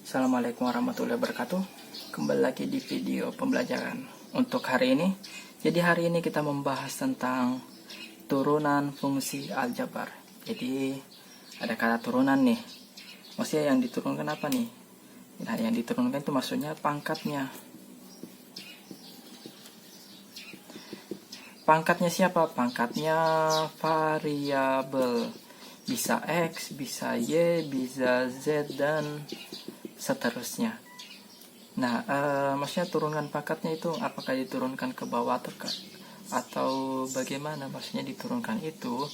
Assalamualaikum warahmatullahi wabarakatuh. Kembali lagi di video pembelajaran untuk hari ini. Jadi hari ini kita membahas tentang turunan fungsi aljabar. Jadi ada kata turunan nih. Maksudnya yang diturunkan apa nih? Nah, yang diturunkan itu maksudnya pangkatnya. Pangkatnya siapa? Pangkatnya variabel. Bisa X, bisa Y, bisa Z, dan seterusnya. Nah, maksudnya turunan pangkatnya itu apakah diturunkan ke bawah atau bagaimana? Maksudnya diturunkan itu,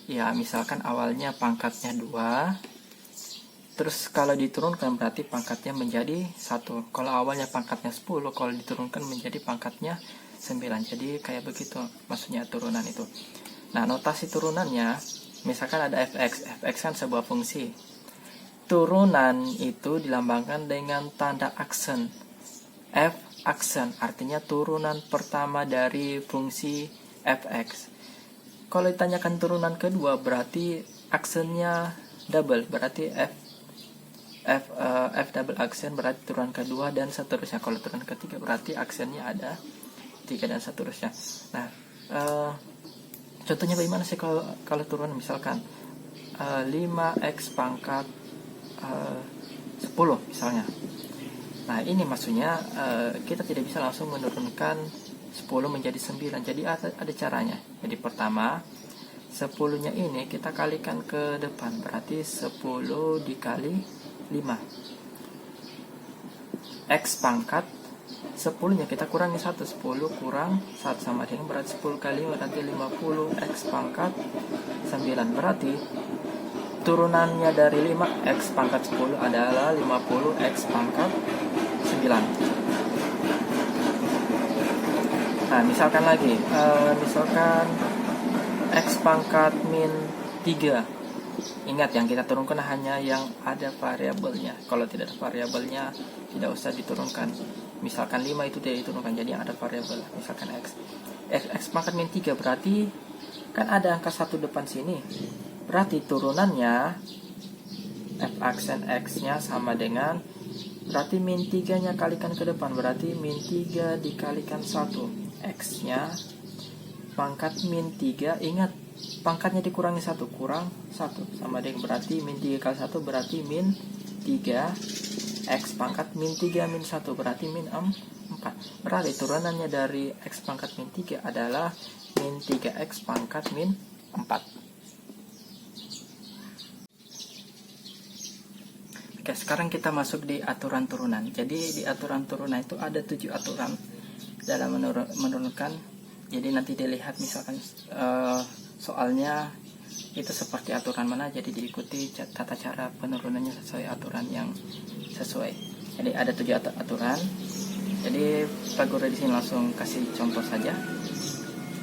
ya misalkan awalnya pangkatnya 2, terus kalau diturunkan berarti pangkatnya menjadi 1. Kalau awalnya pangkatnya 10, kalau diturunkan menjadi pangkatnya 9. Jadi kayak begitu maksudnya turunan itu. Nah, notasi turunannya, misalkan ada fx. Fx kan sebuah fungsi. Turunan itu dilambangkan dengan tanda aksen. F aksen artinya turunan pertama dari fungsi fx. Kalau ditanyakan turunan kedua berarti aksennya double, berarti f double aksen berarti turunan kedua dan seterusnya. Kalau turunan ketiga berarti aksennya ada 3 dan seterusnya. Nah, contohnya bagaimana sih kalau turunan, misalkan 5x pangkat 10 misalnya. Nah, ini maksudnya kita tidak bisa langsung menurunkan 10 menjadi 9. Jadi ada caranya. Jadi pertama, 10-nya ini kita kalikan ke depan, berarti 10 dikali 5. X pangkat 10-nya kita kurangi 1. 10 kurang 1 sama dengan berarti 10 kali 5 berarti 50. X pangkat 9 berarti turunannya dari 5 X pangkat 10 adalah 50 X pangkat 9. Nah, misalkan lagi, misalkan X pangkat min 3. Ingat, yang kita turunkan hanya yang ada variabelnya. Kalau tidak ada variabelnya tidak usah diturunkan. Misalkan 5 itu tidak diturunkan, jadi yang ada variabel, misalkan X. X pangkat min 3 berarti kan ada angka 1 depan sini. Berarti turunannya f aksen x-nya sama dengan, berarti min 3-nya kalikan ke depan, berarti min 3 dikalikan 1. X-nya pangkat min 3, ingat pangkatnya dikurangi 1, kurang 1 sama dengan berarti min 3 kali 1 berarti min 3. X pangkat min 3 min 1 berarti min 4. Berarti turunannya dari X pangkat min 3 adalah min 3X pangkat min 4. Oke, sekarang kita masuk di aturan turunan. Jadi di aturan turunan itu ada 7 aturan dalam menurunkan. Jadi nanti dilihat misalkan soalnya itu seperti aturan mana, jadi diikuti tata cara penurunannya sesuai aturan yang sesuai. Jadi ada 7 aturan. Jadi Pak Guru di sini langsung kasih contoh saja.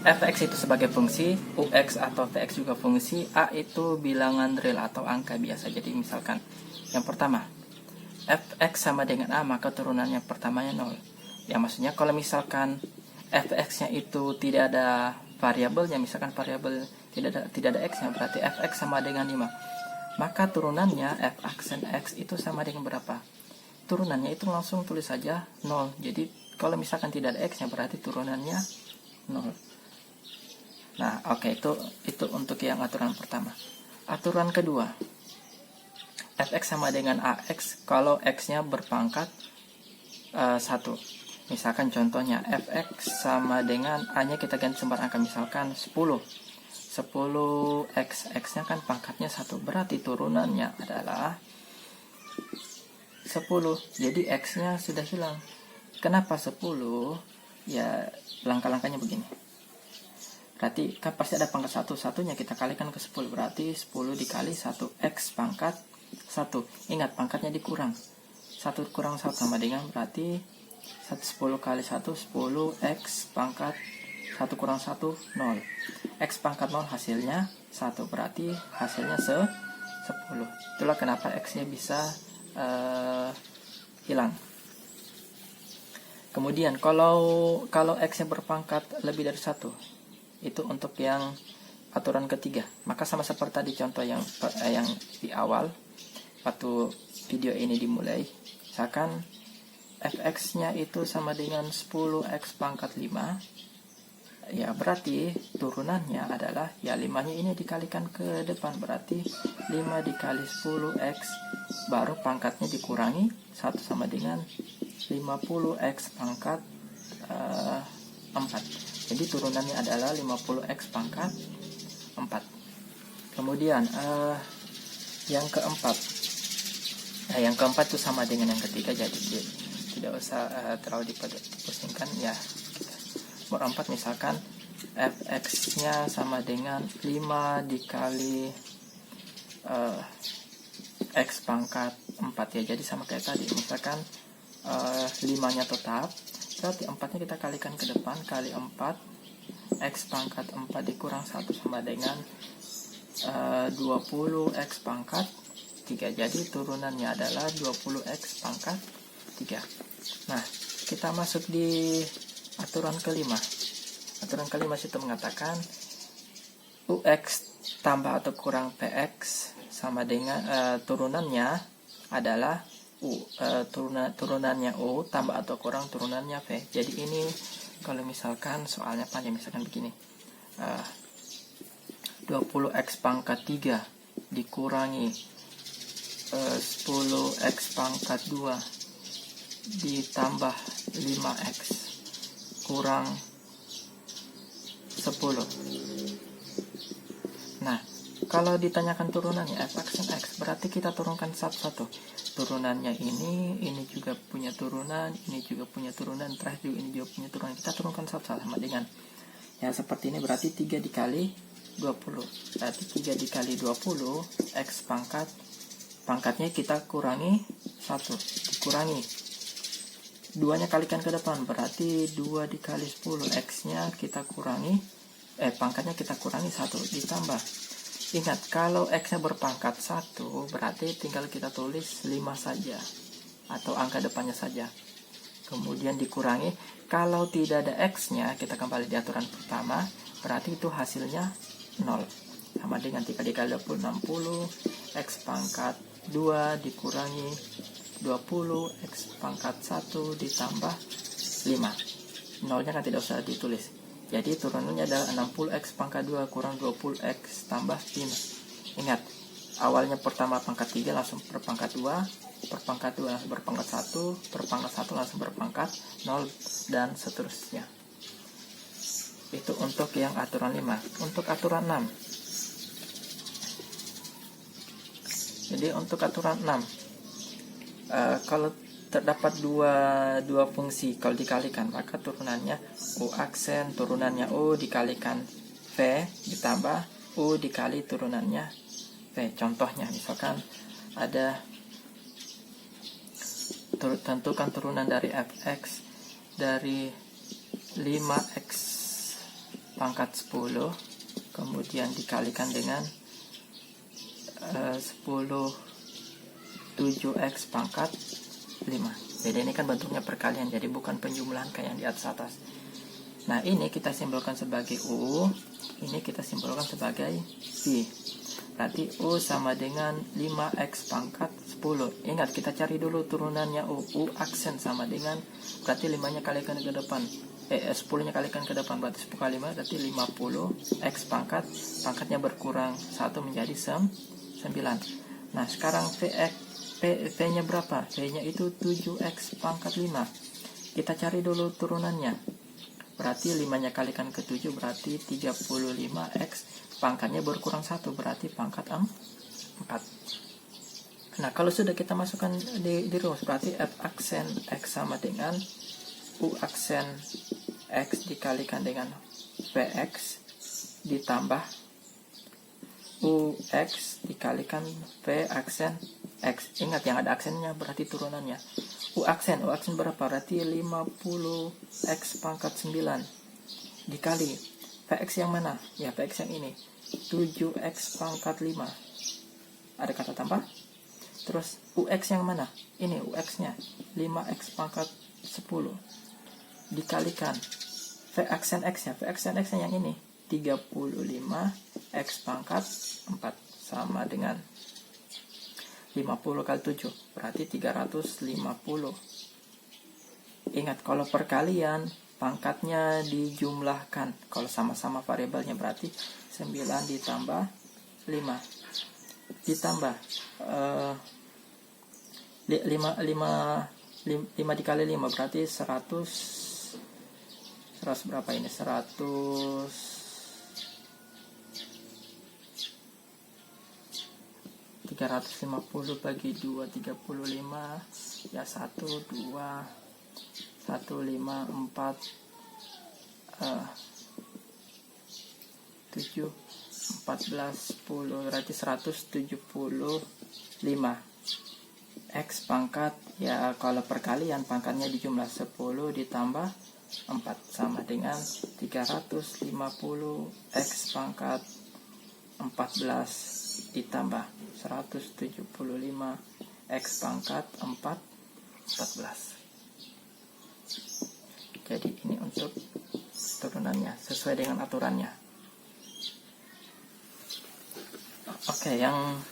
Fx itu sebagai fungsi, Ux atau Vx juga fungsi, A itu bilangan real atau angka biasa. Jadi misalkan yang pertama, fx sama dengan A, maka turunannya pertamanya 0. Ya, maksudnya kalau misalkan fx-nya itu tidak ada variabelnya, misalkan variabel tidak ada x-nya, berarti fx sama dengan 5. Maka turunannya f aksen x itu sama dengan berapa? Turunannya itu langsung tulis saja 0. Jadi kalau misalkan tidak ada x-nya berarti turunannya 0. Nah, oke, itu untuk yang aturan pertama. Aturan kedua, fx sama dengan ax kalau x-nya berpangkat 1. Misalkan contohnya fx sama dengan a-nya kita ganti sumber angka, misalkan 10. 10x, x-nya kan pangkatnya 1, berarti turunannya adalah 10. Jadi x-nya sudah hilang. Kenapa 10? Ya, langkah-langkahnya begini. Berarti kan pasti ada pangkat 1, satunya kita kalikan ke 10, berarti 10 dikali 1 x pangkat 1. Ingat, pangkatnya dikurang. 1 kurang 1 sama dengan berarti 10 kali 1 10 x pangkat 1 kurang 1 0. X pangkat 0 hasilnya 1, berarti hasilnya 10. Itulah kenapa x-nya bisa hilang. Kemudian kalau x-nya berpangkat lebih dari 1, itu untuk yang aturan ketiga. Maka sama seperti tadi contoh yang di awal, waktu video ini dimulai. Misalkan fx-nya itu sama dengan 10x pangkat 5. Ya, berarti turunannya adalah ya 5-nya ini dikalikan ke depan, berarti 5 dikali 10x, baru pangkatnya dikurangi 1 sama dengan 50x pangkat 4. Jadi turunannya adalah 50x pangkat 4. Kemudian yang keempat, yang keempat itu sama dengan yang ketiga, jadi tidak usah terlalu dipusingkan ya. Nomor 4 misalkan fx-nya sama dengan 5 dikali x pangkat 4 ya. Jadi sama kayak tadi, misalkan 5-nya tetap, berarti 4-nya kita kalikan ke depan, kali 4, x pangkat 4 dikurang 1 sama dengan 20x pangkat 3. Jadi turunannya adalah 20x pangkat 3. Nah, kita masuk di aturan kelima. Aturan kelima itu mengatakan ux tambah atau kurang px sama dengan turunannya adalah turunannya u tambah atau kurang turunannya v. Jadi ini kalau misalkan soalnya panjang, misalkan begini, 20x pangkat 3 dikurangi 10x pangkat 2 ditambah 5x kurang 10. Nah, kalau ditanyakan turunannya fx dan x, berarti kita turunkan satu-satu. Turunannya ini juga punya turunan, ini juga punya turunan, terakhir ini juga punya turunan. Kita turunkan satu-satu sama dengan ya seperti ini, berarti 3 dikali 20. Berarti 3 dikali 20 x pangkatnya kita kurangi 1, dikurangi 2-nya kalikan ke depan, berarti 2 dikali 10, x-nya kita kurangi pangkatnya kita kurangi 1, ditambah. Ingat, kalau x-nya berpangkat 1, berarti tinggal kita tulis 5 saja atau angka depannya saja. Kemudian dikurangi, kalau tidak ada x-nya, kita kembali di aturan pertama, berarti itu hasilnya 0. Sama dengan 3 dikali 20, 60, x pangkat 2 dikurangi 20, x pangkat 1 ditambah 5. 0-nya kan tidak usah ditulis. Jadi turunannya adalah 60x pangkat 2 kurang 20x tambah 5. Ingat, awalnya pertama pangkat 3 langsung berpangkat 2, berpangkat 2 langsung berpangkat 1, berpangkat 1 langsung berpangkat 0, dan seterusnya. Itu untuk yang aturan 5. Untuk aturan 6. Jadi untuk aturan 6, kalau terdapat dua fungsi, kalau dikalikan maka turunannya u aksen, turunannya u dikalikan v ditambah u dikali turunannya v. Contohnya misalkan ada tentukan turunan dari fx dari 5x pangkat 10 kemudian dikalikan dengan 7x pangkat 5. Beda, ini kan bentuknya perkalian, jadi bukan penjumlahan kayak yang di atas. Nah, ini kita simbolkan sebagai u, ini kita simbolkan sebagai v. Berarti u sama dengan 5x pangkat 10. Ingat, kita cari dulu turunannya u. U aksen sama dengan, berarti 5-nya kalikan ke depan, 10-nya kalikan ke depan, berarti 10 kali 5 berarti 50 x pangkatnya berkurang 1 menjadi 9. Nah, sekarang v-nya berapa? V-nya itu 7x pangkat 5. Kita cari dulu turunannya. Berarti 5-nya kalikan ke 7 berarti 35x. Pangkatnya berkurang 1 berarti pangkat 4. Nah, kalau sudah kita masukkan di rumus, berarti f aksen x sama dengan u aksen x dikalikan dengan vx ditambah ux dikalikan v aksen x. Ingat, yang ada aksennya berarti turunannya. U aksen berapa? Berarti 50x pangkat 9 dikali vx yang mana? Ya, vx yang ini 7x pangkat 5. Ada kata tambah. Terus ux yang mana? Ini ux nya 5x pangkat 10 dikalikan v aksen x nya. V aksen x nya yang ini 35x pangkat 4 sama dengan 50 kali 7 berarti 350. Ingat, kalau perkalian pangkatnya dijumlahkan. Kalau sama-sama variabelnya berarti 9 ditambah 5 ditambah 5 dikali 5 berarti 100 berapa ini? 350 bagi 2 35 ya 1 2 1 5 4 7 14 10 berarti 175. X pangkat ya kalau perkalian pangkatnya dijumlah 10 ditambah 4 sama dengan 350 X pangkat 14 ditambah 175 X pangkat 14. Jadi ini untuk turunannya sesuai dengan aturannya. Oke, yang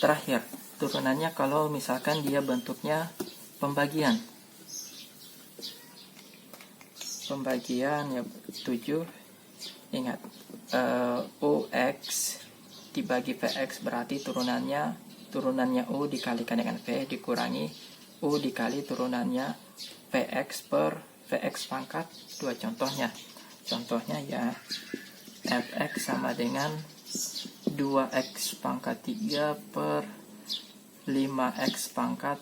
terakhir turunannya kalau misalkan dia bentuknya pembagian ya 7. Ingat, UX dibagi VX berarti turunannya U dikalikan dengan V dikurangi U dikali turunannya VX per VX pangkat 2. Contohnya ya fx sama dengan 2x pangkat 3 per 5x pangkat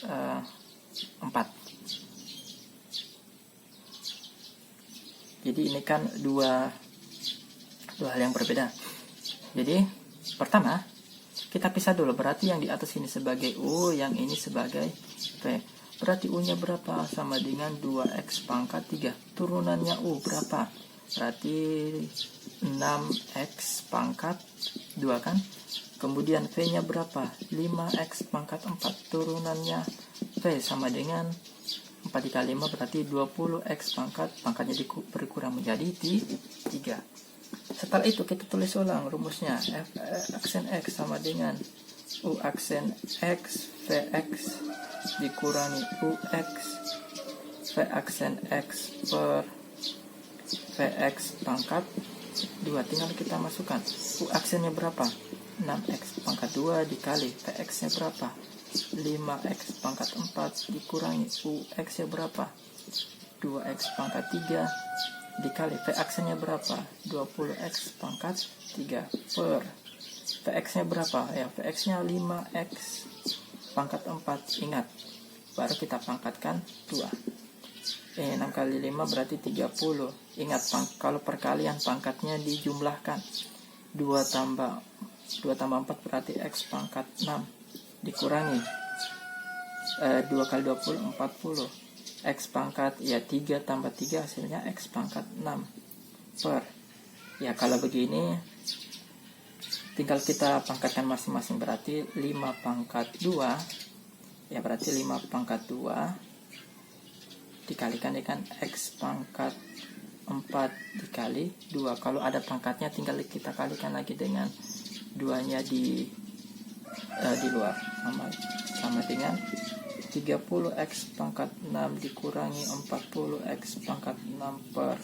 4. Jadi ini kan dua hal yang berbeda. Jadi pertama kita pisah dulu, berarti yang di atas ini sebagai U, yang ini sebagai V. Berarti U-nya berapa? Sama dengan 2x pangkat 3. Turunannya U berapa? Berarti 6x pangkat 2 kan? Kemudian V-nya berapa? 5x pangkat 4. Turunannya V sama dengan 4 dikali 5 berarti 20x pangkatnya berkurang menjadi 3. Setelah itu kita tulis ulang rumusnya. F aksen X sama dengan U aksen X Vx dikurangi UX V aksen X per Vx pangkat 2. Tinggal kita masukkan U aksennya berapa? 6x pangkat 2 dikali Vx nya berapa? 5x pangkat 4 dikurangi UX nya berapa? 2x pangkat 3 dikali Vx nya berapa? 20x pangkat 3 per Vx nya berapa? Ya, Vx nya 5x pangkat 4. Ingat, baru kita pangkatkan 2. 6 kali 5 berarti 30. Ingat, kalau perkalian pangkatnya dijumlahkan. 2 tambah 4 berarti x pangkat 6 dikurangi 2 kali 20 40 x pangkat ya 3 tambah 3 hasilnya x pangkat 6 per ya kalau begini tinggal kita pangkatkan masing-masing, berarti 5 pangkat 2 ya berarti 5 pangkat 2 dikalikan dengan x pangkat 4 dikali 2. Kalau ada pangkatnya tinggal kita kalikan lagi dengan 2-nya di luar sama dengan 30x pangkat 6 dikurangi 40x pangkat 6 per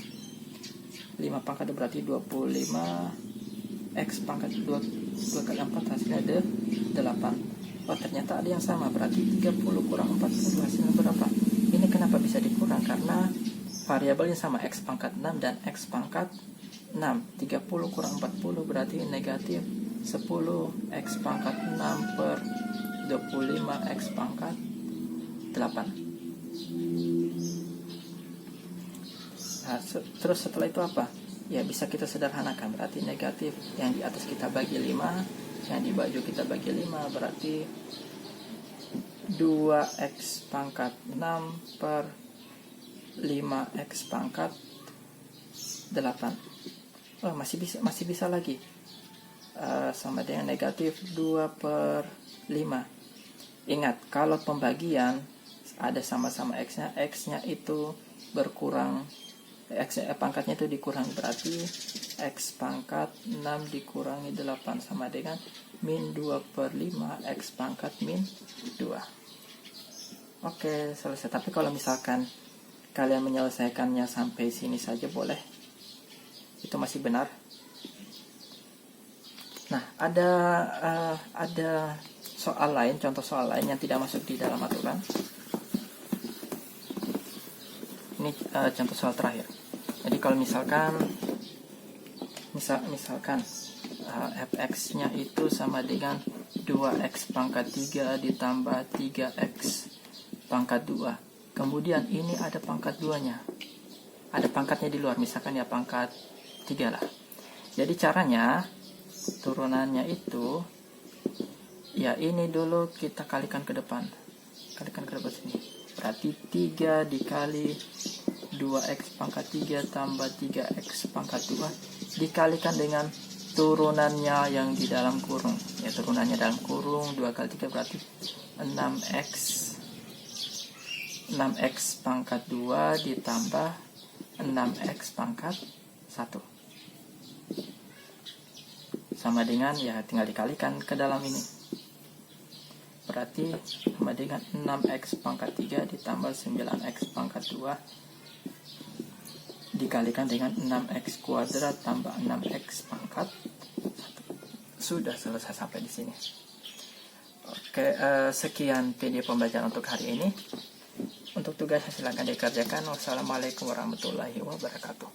5 pangkat berarti 25 x pangkat 2 kali 4 hasilnya 8. Oh ternyata ada yang sama, berarti 30 kurang 40 hasilnya berapa? Ini kenapa bisa dikurang? Karena variabelnya sama, x pangkat 6 dan x pangkat 6. 30 kurang 40 berarti negatif 10 x pangkat 6 per 25 x pangkat 8. Nah, terus setelah itu apa? Ya bisa kita sederhanakan, berarti negatif yang di atas kita bagi 5, yang di bawah kita bagi 5 berarti 2x pangkat 6 per 5x pangkat 8. Oh masih bisa lagi. Sama dengan negatif 2 per 5. Ingat, kalau pembagian ada sama-sama x-nya itu berkurang X pangkatnya itu dikurangi, berarti X pangkat 6 dikurangi 8 sama dengan min 2/5 X pangkat min 2. Oke, selesai. Tapi kalau misalkan kalian menyelesaikannya sampai sini saja boleh, itu masih benar. Nah, ada soal lain, contoh soal lain yang tidak masuk di dalam aturan. Ini contoh soal terakhir. Jadi kalau misalkan fx-nya itu sama dengan 2x pangkat 3 ditambah 3x pangkat 2. Kemudian ini ada pangkat 2-nya. Ada pangkatnya di luar, misalkan ya pangkat 3 lah. Jadi caranya, turunannya itu, ya ini dulu kita kalikan ke depan. Kalikan ke depan sini. Berarti 3 dikali 2x pangkat 3 tambah 3x pangkat 2 dikalikan dengan turunannya yang di dalam kurung. Ya, turunannya dalam kurung 2 kali 3 berarti 6x pangkat 2 ditambah 6x pangkat 1 sama dengan, ya tinggal dikalikan ke dalam ini, berarti sama dengan 6x pangkat 3 ditambah 9x pangkat 2 dikalikan dengan 6x kuadrat tambah 6x pangkat 1. Sudah selesai sampai di sini. Oke, sekian video pembelajaran untuk hari ini. Untuk tugasnya silakan dikerjakan. Wassalamualaikum warahmatullahi wabarakatuh.